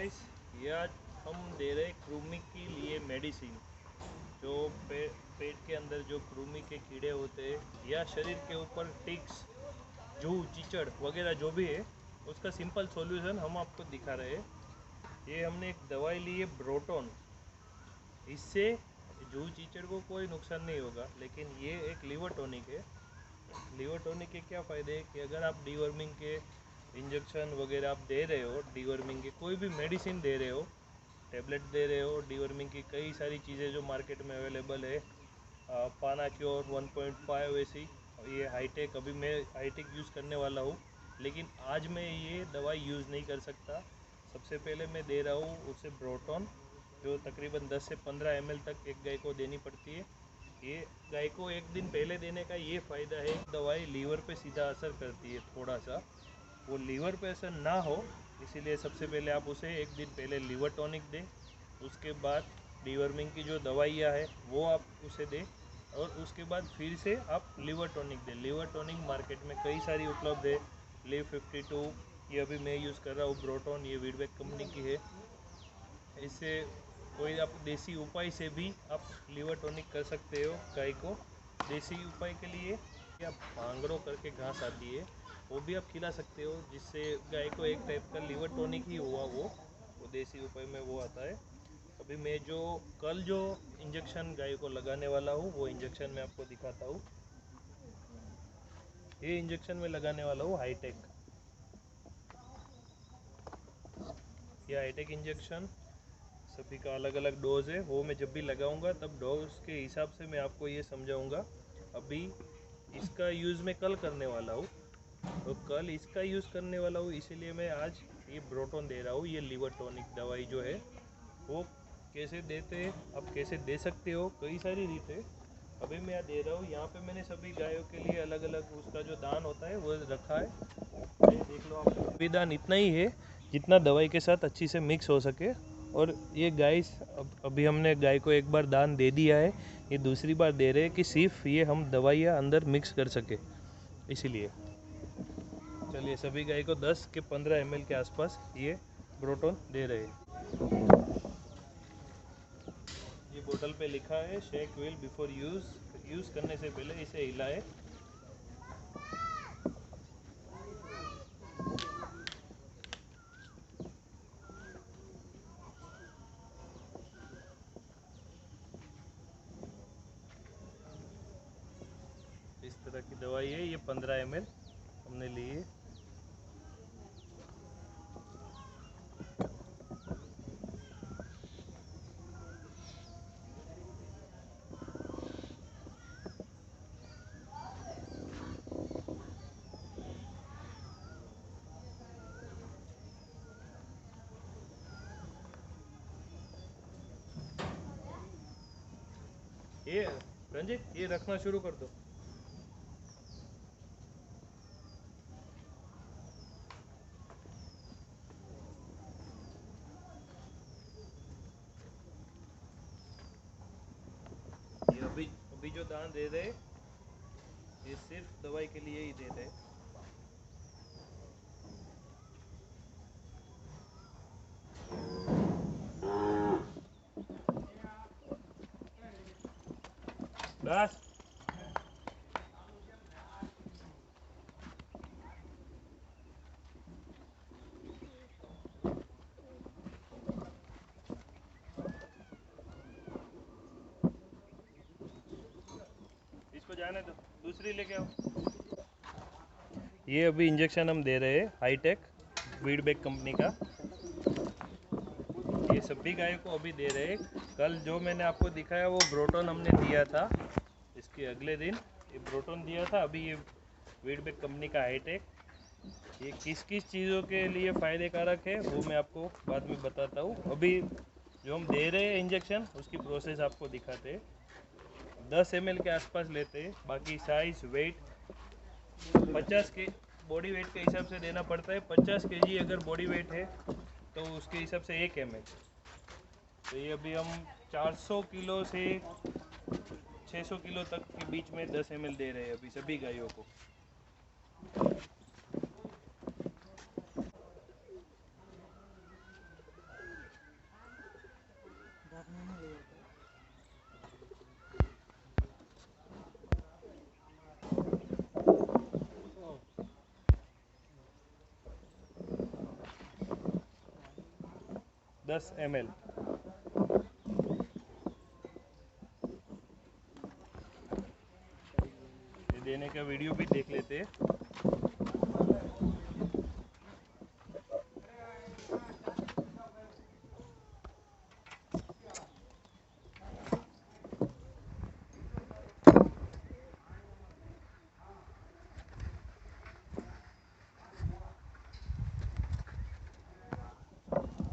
Guys, ये आज हम दे रहे कृमि के लिए मेडिसिन। जो पेट के अंदर जो कृमि के कीड़े होते हैं या शरीर के ऊपर टिक्स, जू, चीचड़ वगैरह जो भी है, उसका सिंपल सॉल्यूशन हम आपको दिखा रहे हैं। ये हमने एक दवाई ली है ब्रोटोन। इससे जू चीचड़ को कोई नुकसान नहीं होगा, लेकिन ये एक लीवर टॉनिक है। लीवर टॉनिक के क्या फ़ायदे हैं कि अगर आप डीवर्मिंग के इंजेक्शन वगैरह आप दे रहे हो, डीवर्मिंग के कोई भी मेडिसिन दे रहे हो, टैबलेट दे रहे हो, डीवर्मिंग की कई सारी चीज़ें जो मार्केट में अवेलेबल है, पानाक्योर 1.5 ऐसी, ये हाईटेक, अभी मैं हाईटेक यूज़ करने वाला हूँ, लेकिन आज मैं ये दवाई यूज़ नहीं कर सकता। सबसे पहले मैं दे रहा हूँ उसे ब्रोटोन, जो तकरीबन 10 से 15 ml तक एक गाय को देनी पड़ती है। ये गाय को एक दिन पहले देने का ये फ़ायदा है, दवाई लीवर पे सीधा असर करती है, थोड़ा सा वो लीवर पे असर ना हो, इसीलिए सबसे पहले आप उसे एक दिन पहले लीवर टॉनिक दें। उसके बाद डीवर्मिंग की जो दवाइयाँ है वो आप उसे दें, और उसके बाद फिर से आप लीवर टॉनिक दें। लीवर टॉनिक मार्केट में कई सारी उपलब्ध है। लिव 52 ये अभी मैं यूज़ कर रहा हूँ ब्रोटोन, ये वीडबैक कंपनी की है। इससे कोई आप देसी उपाय से भी आप लीवर टॉनिक कर सकते हो गाय को। देसी उपाय के लिए या भांगड़ो करके घास आती है, वो भी आप खिला सकते हो, जिससे गाय को एक टाइप का लीवर टॉनिक ही हुआ वो देसी उपाय में वो आता है। अभी मैं कल जो इंजेक्शन गाय को लगाने वाला हूँ, वो इंजेक्शन मैं आपको दिखाता हूँ। ये इंजेक्शन में लगाने वाला हूँ हाईटेक। ये हाईटेक इंजेक्शन सभी का अलग अलग डोज है, वो मैं जब भी लगाऊंगा तब डोज के हिसाब से मैं आपको ये समझाऊंगा। अभी इसका यूज़ मैं कल करने वाला हूँ, तो कल इसका यूज़ करने वाला हूँ, इसीलिए मैं आज ये ब्रोटोन दे रहा हूँ। ये लीवर टॉनिक दवाई जो है वो कैसे देते हैं, आप कैसे दे सकते हो, कई सारी रीतें अभी मैं यहाँ दे रहा हूँ। यहाँ पे मैंने सभी गायों के लिए अलग अलग उसका जो दान होता है वो रखा है, ये देख लो आप। अभी दान इतना ही है जितना दवाई के साथ अच्छी से मिक्स हो सके। और ये गाय अभी हमने गाय को एक बार दान दे दिया है, ये दूसरी बार दे रहे हैं कि सिर्फ ये हम दवाइयाँ अंदर मिक्स कर सके, इसीलिए। चलिए, सभी गाय को 10 के 15 ml के आसपास ये ब्रोटोन दे रहे हैं। ये बोतल पे लिखा है शेक वेल बिफोर यूज़ करने से पहले इसे हिलाए। इस तरह की दवाई है, ये 15 ml हमने ली है। ये रंजित, ये रखना शुरू कर दो। ये अभी जो दान दे रहे, ये सिर्फ दवाई के लिए ही दे रहे। बस इसको जाने दो, दूसरी लेके आओ। ये अभी इंजेक्शन हम दे रहे हैं हाईटेक वीडबैक कंपनी का। ये सभी गायों को अभी दे रहे हैं। कल जो मैंने आपको दिखाया वो ब्रोटोन हमने दिया था, इसके अगले दिन ये ब्रोटोन दिया था। अभी ये वीडबैक कंपनी का हाईटेक, ये किस किस चीज़ों के लिए फ़ायदे कारक है वो मैं आपको बाद में बताता हूँ। अभी जो हम दे रहे हैं इंजेक्शन, उसकी प्रोसेस आपको दिखाते हैं। 10 ml के आसपास लेते हैं, बाकी साइज़ वेट 50 के बॉडी वेट के हिसाब से देना पड़ता है। 50 kg अगर बॉडी वेट है तो उसके हिसाब से 1 ml। तो ये अभी हम 400 किलो से 600 किलो तक के बीच में 10 ml दे रहे हैं अभी सभी गायों को। दस ml। ये देने का वीडियो भी देख लेते हैं।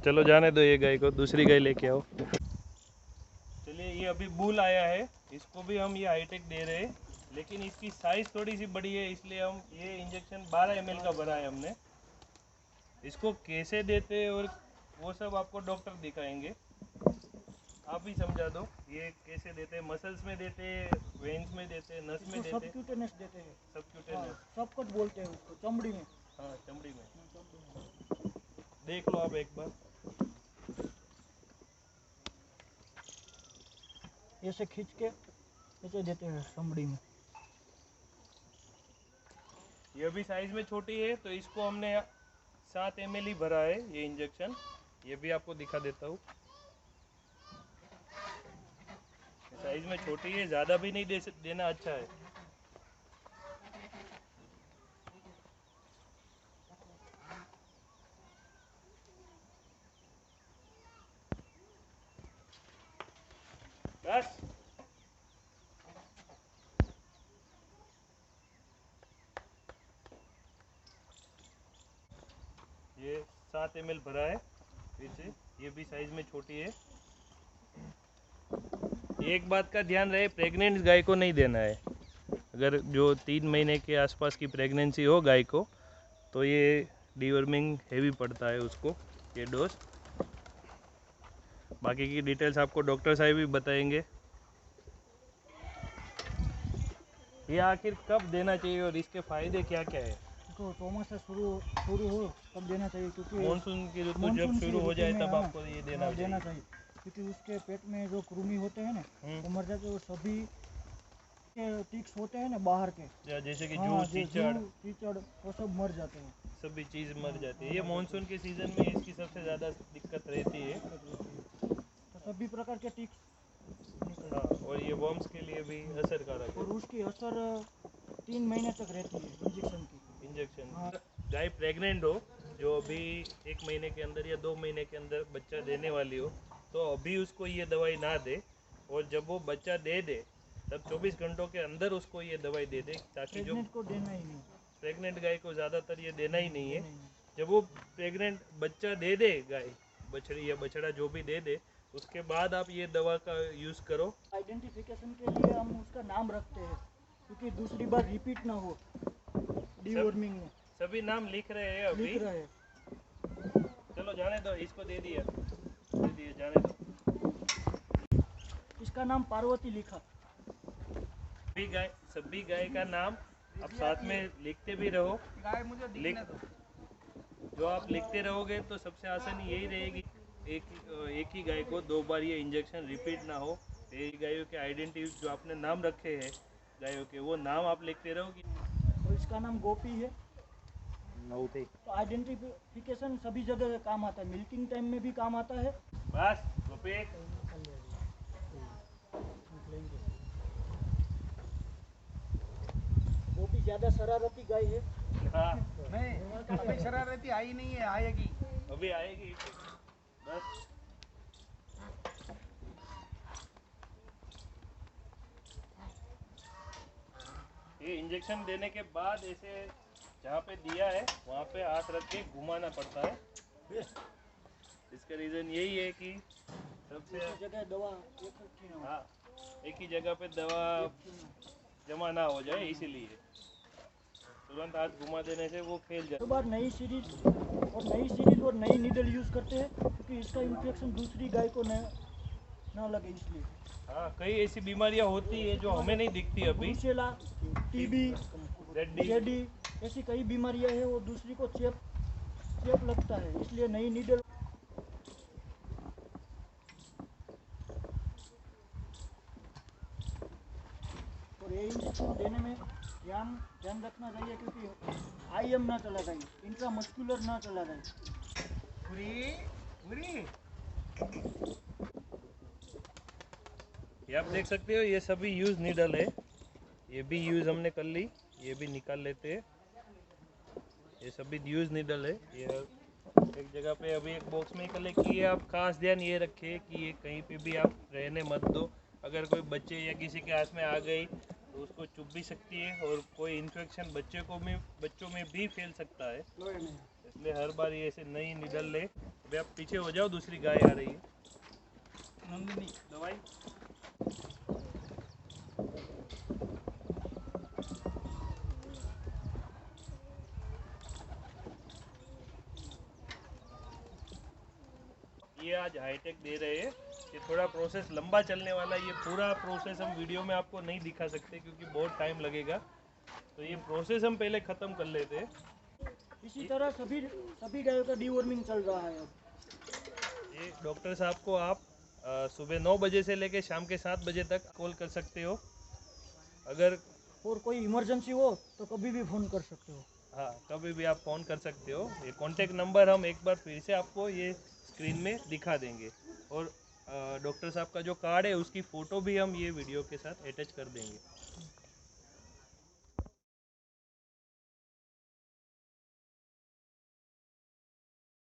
चलो जाने दो ये गाय को, दूसरी गाय लेके आओ। चलिए ये अभी बुल आया है, इसको भी हम ये हाईटेक दे रहे हैं, लेकिन इसकी साइज़ थोड़ी सी बड़ी है, इसलिए हम ये इंजेक्शन 12 ml का भरा है हमने। इसको कैसे देते हैं और वो सब आपको डॉक्टर दिखाएंगे, आप ही समझा दो। ये कैसे देते हैं, मसल्स में देते हैं, वेन्स में देते हैं, नस में देते हैं? सबक्यूटेनियस देते हैं। सबक्यूटेनियस, सबकट बोलते हैं उसको, चमड़ी में। हाँ चमड़ी में। देख लो आप एक बार। ऐसे खींच के ऐसे देते हैं चमड़ी में। ये भी साइज में छोटी है, तो इसको हमने 7 ml ही भरा है ये इंजेक्शन। ये भी आपको दिखा देता हूँ। साइज में छोटी है, ज़्यादा भी नहीं देना अच्छा है। बस ये 7 ml भरा है पीछे, ये भी साइज में छोटी है। एक बात का ध्यान रहे, प्रेग्नेंट गाय को नहीं देना है। अगर जो 3 महीने के आसपास की प्रेगनेंसी हो गाय को, तो ये डीवर्मिंग हेवी पड़ता है उसको ये डोज। बाकी की डिटेल्स आपको डॉक्टर साहब भी बताएंगे। ये आखिर कब देना चाहिए और इसके फ़ायदे क्या क्या है? तो चौमासा शुरू हो तब देना चाहिए, क्योंकि मानसून की ऋतु जब शुरू हो जाए तब आपको ये देना चाहिए, क्योंकि उसके पेट में जो कृमि होते हैं ना वो मर जाते हैं। वो सभी टिक्स होते हैं ना बाहर के, जैसे कि जू, कीचड़, वो सब मर जाते हैं। सभी चीज़ मर जाती है। ये मानसून के सीज़न में इसकी सबसे ज़्यादा दिक्कत रहती है। तो सभी प्रकार के टिक्स, हाँ, और ये वर्म्स के लिए भी असरकारक है। और उसकी असर 3 महीने तक रहती है इंजेक्शन। हाँ। गाय प्रेग्नेंट हो, जो अभी 1 महीने के अंदर या 2 महीने के अंदर बच्चा देने वाली हो, तो अभी उसको ये दवाई ना दे, और जब वो बच्चा दे दे तब 24 घंटों के अंदर उसको ये दवाई दे दे, ताकि जो प्रेग्नेंट को देना ही नहीं, प्रेग्नेंट गाय को ज़्यादातर ये देना ही नहीं है। जब वो प्रेग्नेंट बच्चा दे दे गाय, बछड़ी या बछड़ा जो भी दे दे, उसके बाद आप ये दवा का यूज़ करो। आइडेंटिफिकेशन के लिए हम उसका नाम रखते हैं, क्योंकि दूसरी बार रिपीट ना हो डीवर्मिंग में। सभी नाम लिख रहे हैं अभी। लिख रहे हैं। चलो जाने दो, इसको दे दिए जाने दो। इसका नाम पार्वती लिखा। सभी गाय का नाम आप साथ में लिखते भी रहो। गाय मुझे दिखने दो। जो आप लिखते रहोगे तो सबसे आसानी यही रहेगी, एक ही गाय को 2 बार ये इंजेक्शन रिपीट ना हो। यही गायों के आइडेंटिटी जो आपने नाम रखे हैं गायों के, वो नाम आप लिखते रहोगे। और इसका नाम गोपी है। तो आइडेंटिफिकेशन सभी जगह काम आता है, मिल्किंग टाइम में भी काम आता है। बस गोपी। गोपी ज़्यादा शरारती गाय है। हाँ, नहीं अभी शरारती आई नहीं है, आएगी, अभी आएगी। बस ये इंजेक्शन देने के बाद ऐसे जहाँ पे दिया है वहाँ पे हाथ रख के घुमाना पड़ता है। इसका रीज़न यही है कि सबसे जगह दवा हाँ, एक ही जगह पे दवा जमा ना हो जाए, इसीलिए तुरंत हाथ घुमा देने से वो फैल जाए। बार नई सीरीज और नई नीडल यूज़ करते हैं, क्योंकि इसका इन्फेक्शन दूसरी गाय को ना लगे, इसलिए। हाँ, कई ऐसी बीमारियाँ होती है जो हमें नहीं दिखती अभी। ब्रुसेला, टीबी, जेडी, ऐसी कई बीमारियाँ हैं, वो दूसरी को चेप लगता है, इसलिए नई नीडल और ये इंजेक्शन देने में ध्यान रखना चाहिए क्योंकि IM ना चला जाए, इंट्रामस्कुलर ना चला जाए। ये आप देख सकते हो, ये सभी यूज नीडल है, ये भी यूज हमने कर ली, ये भी निकाल लेते हैं। ये सभी यूज नीडल है, ये एक जगह पे अभी एक बॉक्स में कलेक्ट किए। आप खास ध्यान ये रखें कि ये कहीं पे भी आप रहने मत दो। अगर कोई बच्चे या किसी के हाथ में आ गई तो उसको चुभ भी सकती है और कोई इन्फेक्शन बच्चों में भी फैल सकता है, इसलिए हर बार ये ऐसे नई निडल ले। अभी आप पीछे हो जाओ, दूसरी गाय आ रही है। नंदिनी दवाई ये आज हाईटेक दे रहे हैं। ये थोड़ा प्रोसेस लंबा चलने वाला है, ये पूरा प्रोसेस हम वीडियो में आपको नहीं दिखा सकते क्योंकि बहुत टाइम लगेगा, तो ये प्रोसेस हम पहले ख़त्म कर लेते हैं। इसी तरह सभी गायों का डीवर्मिंग चल रहा है अब। ये डॉक्टर साहब को आप सुबह 9 बजे से लेकर शाम के 7 बजे तक कॉल कर सकते हो। अगर और कोई इमरजेंसी हो तो कभी भी फ़ोन कर सकते हो। हाँ, कभी भी आप फ़ोन कर सकते हो। ये कॉन्टैक्ट नंबर हम एक बार फिर से आपको ये स्क्रीन में दिखा देंगे, और डॉक्टर साहब का जो कार्ड है उसकी फ़ोटो भी हम ये वीडियो के साथ अटैच कर देंगे।